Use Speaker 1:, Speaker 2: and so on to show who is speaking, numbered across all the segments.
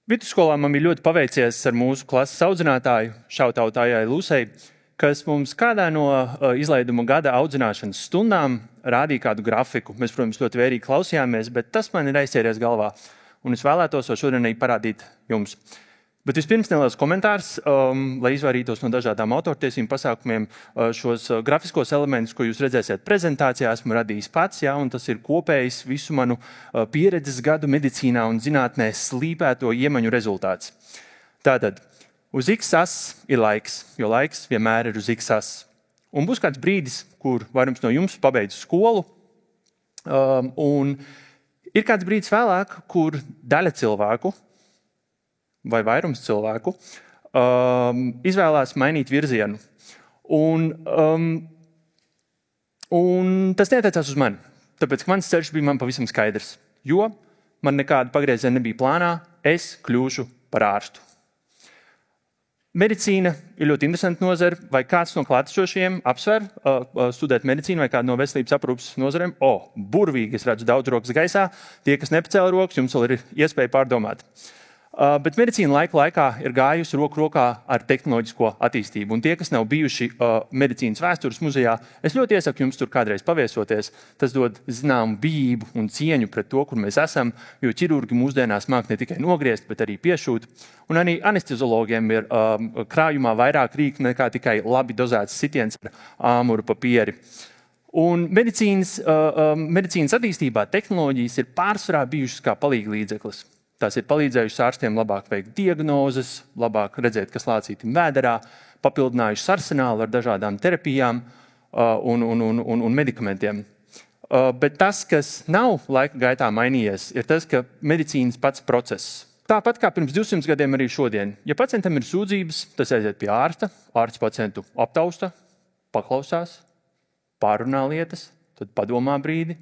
Speaker 1: Vidusskolā man bija ļoti paveicies ar mūsu klases audzinātāju, šautautājai Lūsei, kas mums kādā no izlaiduma gada audzināšanas stundām rādīja kādu grafiku. Mēs, protams, ļoti vērīgi klausījāmies, bet tas man ir aizķēries galvā. Un es vēlētos to šodien arī parādīt jums. Bet vispirms neliels komentārs, lai izvairītos no dažādām autortiesību pasākumiem. Šos grafiskos elementus, ko jūs redzēsiet prezentācijā, esmu radījis pats, un tas ir kopējs visu manu pieredzes gadu medicīnā un zinātnē slīpēto iemaņu rezultāts. Tātad, uz X-as ir laiks, jo laiks vienmēr ir uz X-as. Un būs kāds brīdis, kur vairums no jums pabeidz skolu, un ir kāds brīdis vēlāk, kur daļa cilvēku vai vairums cilvēku izvēlās mainīt virzienu. Un tas neatiecās uz mani, tāpēc, ka mans ceļš bija man pavisam skaidrs, jo man nekāda pagrieziena nebija plānā, es kļūšu par ārstu. Medicīna ir ļoti interesanta nozara, vai kāds no klātesošiem apsver studēt medicīnu vai kādu no veselības aprūpes nozarēm? Burvīgi, es redzu daudz rokas gaisā, tie, kas nepacēla rokas, jums vēl ir iespēja pārdomāt. Bet medicīna laikā ir gājusi roku rokā ar tehnoloģisko attīstību. Un tie, kas nav bijuši medicīnas vēstures muzejā, es ļoti iesaku jums tur kādreiz paviesoties. Tas dod zināmu bijību un cieņu pret to, kur mēs esam, jo ķirurgi mūsdienās māk ne tikai nogriezt, bet arī piešūt. Un arī anesteziologiem ir krājumā vairāk rīku nekā tikai labi dozēts sitiens ar āmuru papieri. Un medicīnas attīstībā tehnoloģijas ir pārsvarā bijušas kā palīglīdzeklis. Tās ir palīdzējušas ārstiem labāk veikt diagnozes, labāk redzēt, kas lācītim vēderā, papildinājušas arsenālu ar dažādām terapijām un medikamentiem. Bet tas, kas nav laika gaitā mainījies, ir tas, ka medicīnas pats process. Tāpat kā pirms 200 gadiem arī šodien. Ja pacientam ir sūdzības, tas aiziet pie ārsta, ārsts pacientu aptausta, paklausās, pārunā lietas, tad padomā brīdi,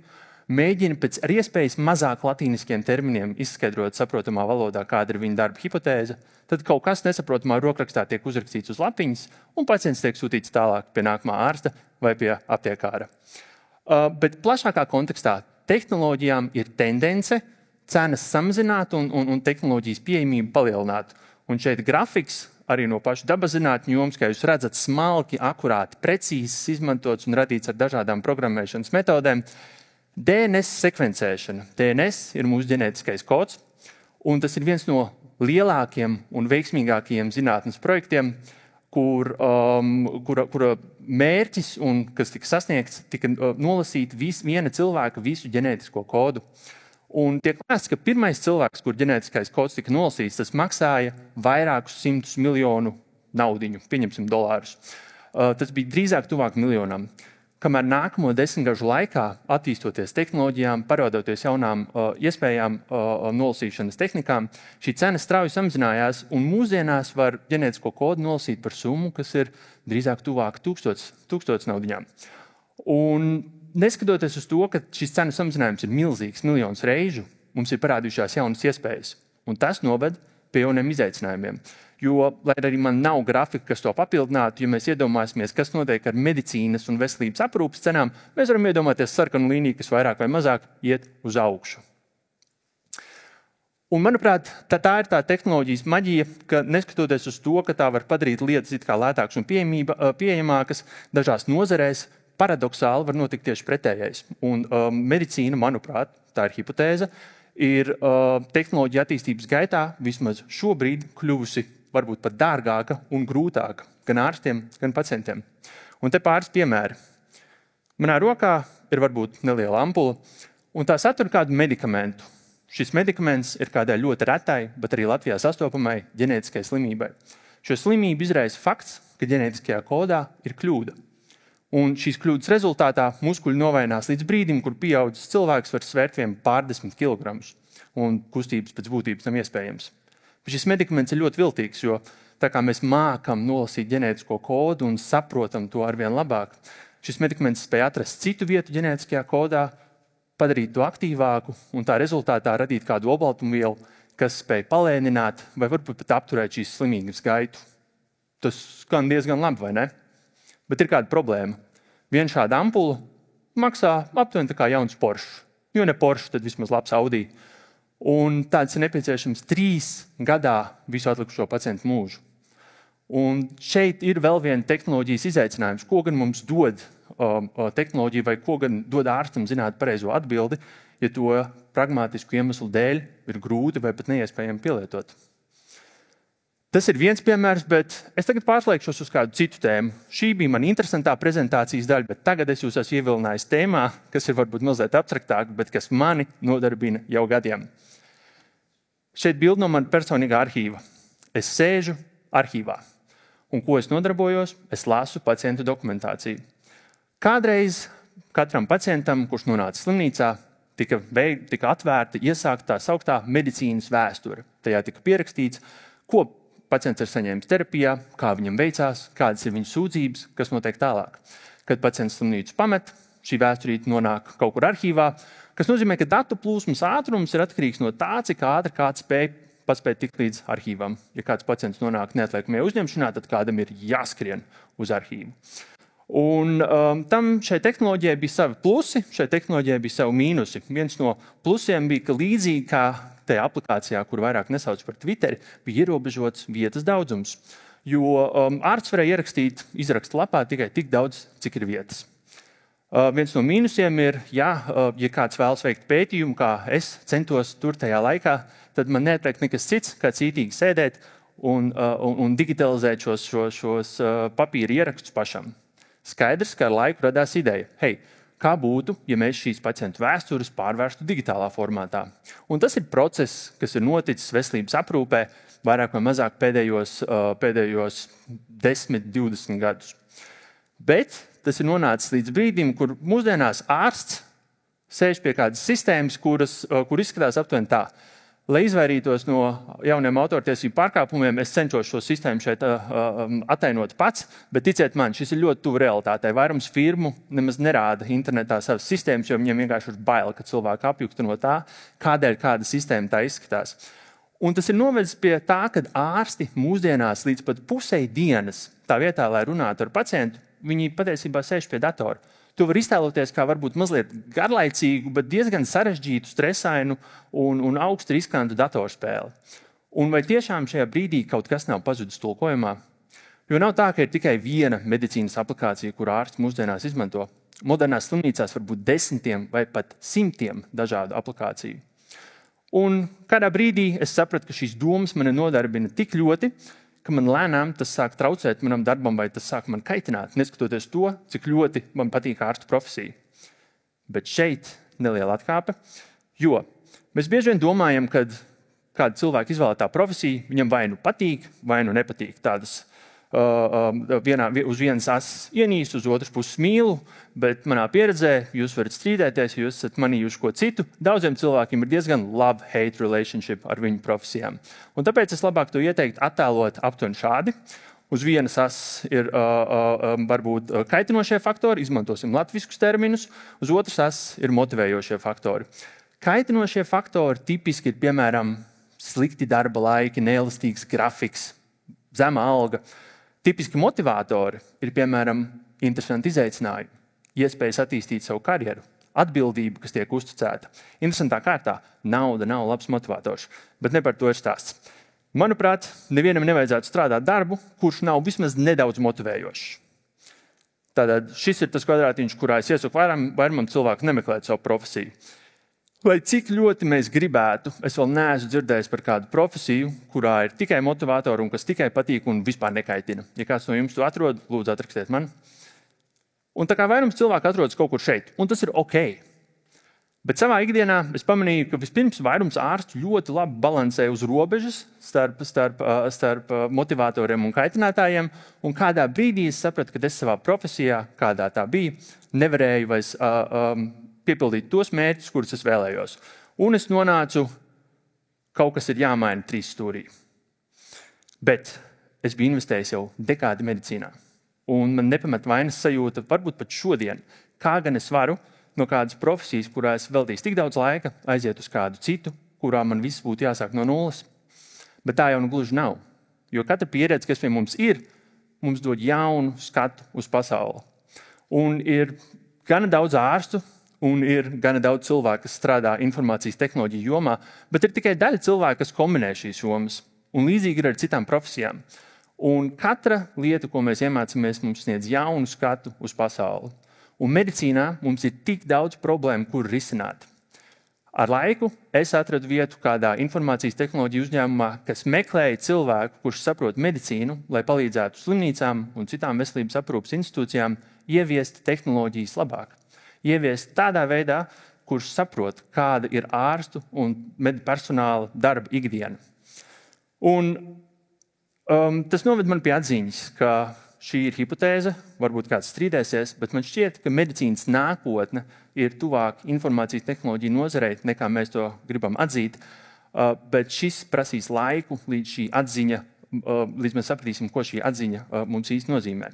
Speaker 1: mēģina pēc ar iespējas mazāk latīniskiem terminiem izskaidrot saprotamā valodā, kāda ir viņa darba hipotēze, tad kaut kas nesaprotamā rokrakstā tiek uzrakstīts uz lapiņas, un pacients tiek sūtīts tālāk pie nākamā ārsta vai pie aptiekāra. Bet plašākā kontekstā tehnoloģijām ir tendence cenas samazināt un tehnoloģijas pieejamību palielināt. Un šeit grafiks arī no paša dabaszinātņu jomas, kā jūs redzat, smalki, akurāti, precīzi izmantots un radīts ar dažādām programmēšanas metodēm. DNS sekvencēšana. DNS ir mūsu ģenētiskais kods, un tas ir viens no lielākiem un veiksmīgākajiem zinātnes projektiem, kura mērķis un kas tika sasniegts, tika nolasīt viena cilvēka visu ģenētisko kodu. Un tiek lēsts, ka pirmais cilvēks, kur ģenētiskais kods tika nolasīts, tas maksāja vairākus 100 miljonu naudiņu, pieņemsim dolārus. Tas bija drīzāk tuvāk miljonam. Kamēr nākamo 10 gažu laikā, attīstoties tehnoloģijām, parodoties jaunām iespējām nolasīšanas tehnikām, šī cena strauji samazinājās, un mūsdienās var ģenētisko kodu nolasīt par summu, kas ir drīzāk tuvāk 1000 naudiņām. Un neskatoties uz to, ka šis cenu samazinājums ir milzīgs, miljonus reižu, mums ir parādījušās jaunas iespējas, un tas noved pie jauniem izaicinājumiem. Jo, lai arī man nav grafika, kas to papildinātu, ja mēs iedomāsimies, kas notiek ar medicīnas un veselības aprūpes cenām, mēs varam iedomāties sarkanu līniju, kas vairāk vai mazāk iet uz augšu. Un, manuprāt, tā ir tā tehnoloģijas maģija, ka neskatoties uz to, ka tā var padarīt lietas it kā lētākas un pieejamākas, dažās nozarēs paradoksāli var notikt tieši pretējais. Un medicīna, manuprāt, tā ir hipotēze, ir tehnoloģija attīstības gaitā vismaz šobrīd kļuvusi varbūt pat dārgāka un grūtāka gan ārstiem, gan pacientiem. Un te pāris piemēri. Manā rokā ir varbūt neliela ampula, un tā satur kādu medikamentu. Šis medikaments ir kādai ļoti retai, bet arī Latvijā sastopamai ģenētiskai slimībai. Šo slimību izraisa fakts, ka ģenētiskajā kodā ir kļūda. Un šīs kļūdas rezultātā muskuļi novainās līdz brīdim, kur pieaudzis cilvēks var svērt vien pārdesmit kilogramus, un kustības pēc būtības nav iespējams. Šis medikaments ir ļoti viltīgs, jo tā kā mēs mākam nolasīt ģenētisko kodu un saprotam to arvien labāk, šis medikaments spēj atrast citu vietu ģenētiskajā kodā, padarīt to aktīvāku un tā rezultātā radīt kādu olbaltumvielu, kas spēj palēnināt vai varbūt pat apturēt šīs slimības gaitu. Tas skan diezgan labi, vai ne? Bet ir kāda problēma. Viena šāda ampula maksā aptuveni tā kā jauns Porsche. Jo ne Porsche, tad vismaz labs Audi. Un tāds ir nepieciešams 3 gadā visu atlikušo pacientu mūžu. Un šeit ir vēl viena tehnoloģijas izaicinājums, ko gan mums dod tehnoloģija vai ko gan dod ārstam zināt pareizo atbildi, ja to pragmātisku iemeslu dēļ ir grūti vai pat neiespējami pielietot. Tas ir viens piemērs, bet es tagad pārslēgšos uz kādu citu tēmu. Šī bija mana interesantā prezentācijas daļa, bet tagad es jūs esmu ievilinājis tēmā, kas ir varbūt mazliet abstraktāk, bet kas mani nodarbina jau gadiem. Šeit bilde no mana personīgā arhīva. Es sēžu arhīvā. Un ko es nodarbojos? Es lasu pacientu dokumentāciju. Kādreiz katram pacientam, kurš nonāca slimnīcā, tika atvērta, iesākta tā sauktā medicīnas vēsture. Tajā tika pierakstīts, ko pacients ir saņēmis terapijā, kā viņam veicās, kādas ir viņa sūdzības, kas notiek tālāk. Kad pacients slimnīcu pamet, šī vēsturīte nonāk kaut kur arhīvā, kas nozīmē, ka datu plūsmas ātrums ir atkarīgs no tā, cik ātri kāds paspēja tikt līdz arhīvam. Ja kāds pacients nonāk neatliekamajā uzņemšanā, tad kādam ir jāskrien uz arhīvu. Un šai tehnoloģijai bija savi plusi, šai tehnoloģijai bija savi mīnusi. Viens no plusiem bija, ka līdzīgi kā tajā aplikācijā, kur vairāk nesauc par Twitteri, bija ierobežots vietas daudzums. Jo ārsts varēja ierakstīt izrakstu lapā tikai tik daudz, cik ir vietas. Viens no mīnusiem ir, ja kāds vēlas veikt pētījumu, kā es centos tur tajā laikā, tad man neatliek nekas cits, kā cītīgi sēdēt un digitalizēt šos papīra ierakstus pašam. Skaidrs, ka ar laiku radās ideja, kā būtu, ja mēs šīs pacientu vēstures pārvērstu digitālā formātā. Un tas ir process, kas ir noticis veselības aprūpē vairāk vai mazāk pēdējos 10-20 gadus. Bet tas ir nonācis līdz brīdim, kur mūsdienās ārsts sēž pie kādas sistēmas, kur izskatās aptuveni tā. Lai izvairītos no jauniem autortiesību pārkāpumiem, es cenšos šo sistēmu šeit atainot pats, bet ticiet man, šis ir ļoti tuvu realitātei. Vairums firmu nemaz nerāda internetā savas sistēmas, jo viņiem vienkārši ir bail, ka cilvēki apjuktu no tā, kādēļ kāda sistēma tā izskatās. Un tas ir novedis pie tā, ka ārsti mūsdienās līdz pat pusei dienas tā vietā, lai runātu ar pacientu, viņi patiesībā sēž pie datora. To var iztēloties kā varbūt mazliet garlaicīgu, bet diezgan sarežģītu, stresainu un augstu riskantu datorspēli. Un vai tiešām šajā brīdī kaut kas nav pazudis tulkojumā? Jo nav tā, ka ir tikai viena medicīnas aplikācija, kur ārsts mūsdienās izmanto. Modernās slimnīcās var būt 10 vai pat 100 dažādu aplikāciju. Un kādā brīdī es sapratu, ka šīs domas mani nodarbina tik ļoti, ka man lēnām tas sāk traucēt manam darbam vai tas sāk man kaitināt, neskatoties to, cik ļoti man patīk ārstu profesija. Bet šeit neliela atkāpe, jo mēs bieži vien domājam, kad kāda cilvēka izvēlētā profesija viņam vai nu patīk, vai nu nepatīk. Tādas uz vienas asas ienīst, uz otras puses mīlu, bet manā pieredzē jūs varat strīdēties, ja jūs esat manījuši ko citu. Daudziem cilvēkiem ir diezgan love-hate relationship ar viņu profesijām. Un tāpēc es labāk to ieteiktu attēlot aptuveni šādi. Uz vienas asas ir varbūt kaitinošie faktori, izmantosim latviskus terminus, uz otras asas ir motivējošie faktori. Kaitinošie faktori tipiski ir, piemēram, slikti darba laiki, neelastīgs grafiks, zema alga. Tipiski motivātori ir, piemēram, interesanti izaicinājumi, iespējas attīstīt savu karjeru, atbildība, kas tiek uzticēta. Interesantā kārtā nauda nav labs motivators, bet ne par to ir stāsts. Manuprāt, nevienam nevajadzētu strādāt darbu, kurš nav vismaz nedaudz motivējošs. Tātad šis ir tas kvadrātiņš, kurā es iesaku vairumam cilvēku nemeklēt savu profesiju. Lai cik ļoti mēs gribētu, es vēl neesmu dzirdējis par kādu profesiju, kurā ir tikai motivatori un kas tikai patīk un vispār nekaitina. Ja kāds no jums to atrod, lūdzu atrakstiet man. Un tā kā vairums cilvēku atrodas kaut kur šeit, un tas ir ok. Bet savā ikdienā es pamanīju, ka vispirms vairums ārstu ļoti labi balansē uz robežas starp motivatoriem un kaitinātājiem, un kādā brīdī es sapratu, ka es savā profesijā, kādā tā bija, nevarēju vairs piepildīt tos mērķus, kurus es vēlējos. Un es nonācu, kaut kas ir jāmaina 3 stūrī. Bet es biju investējis jau dekādi medicīnā. Un man nepamet vainas sajūta, varbūt pat šodien, kā gan es varu no kādas profesijas, kurā es veltīju tik daudz laika, aiziet uz kādu citu, kurā man viss būtu jāsāk no nulles. Bet tā jau nu gluži nav. Jo katra pieredze, kas pie mums ir, mums dod jaunu skatu uz pasauli. Un ir gana daudz ārstu, un ir gana daudz cilvēku, kas strādā informācijas tehnoloģiju jomā, bet ir tikai daļa cilvēku, kas kombinē šīs jomas. Un līdzīgi ir ar citām profesijām. Un katra lieta, ko mēs iemācāmies, mums sniedz jaunu skatu uz pasauli. Un medicīnā mums ir tik daudz problēmu, kur risināt. Ar laiku es atradu vietu kādā informācijas tehnoloģiju uzņēmumā, kas meklēja cilvēku, kurš saprot medicīnu, lai palīdzētu slimnīcām un citām veselības aprūpes institūcijām ieviest tehnoloģijas labāk. Ieviest tādā veidā, kurš saprot, kāda ir ārstu un personāla darba ikdiena. Un tas noved man pie atziņas, ka šī ir hipotēze, varbūt kāds strīdēsies, bet man šķiet, ka medicīnas nākotne ir tuvāk informācijas tehnoloģiju nozarei, nekā mēs to gribam atzīt, bet šis prasīs laiku, līdz šī atziņa, līdz mēs sapratīsim, ko šī atziņa mums īsti nozīmē.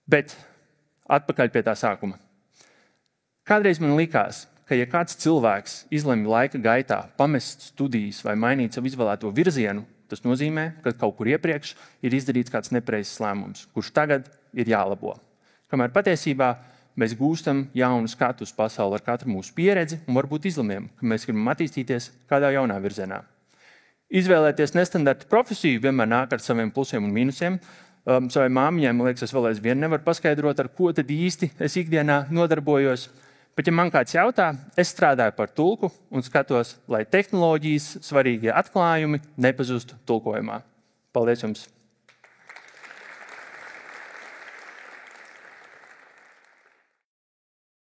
Speaker 1: Bet atpakaļ pie tā sākuma. Kādreiz man likās, ka ja kāds cilvēks izlemj laika gaitā pamest studijas vai mainīt savu izvēlēto virzienu, tas nozīmē, ka kaut kur iepriekš ir izdarīts kāds nepareizs lēmums, kurš tagad ir jālabo. Kamēr patiesībā mēs gūstam jaunu skatu uz pasauli ar katru mūsu pieredzi un varbūt izlemjam, ka mēs gribam attīstīties kādā jaunā virzienā. Izvēlēties nestandarta profesiju vienmēr nāk ar saviem plusiem un mīnusiem. Savai māmiņai, man liekas, es vēl aizvien nevaru paskaidrot, ar ko tad īsti es ikdienā nodarbojos. Bet, ja man kāds jautā, es strādāju par tulku un skatos, lai tehnoloģijas svarīgie atklājumi nepazustu tulkojumā. Paldies jums!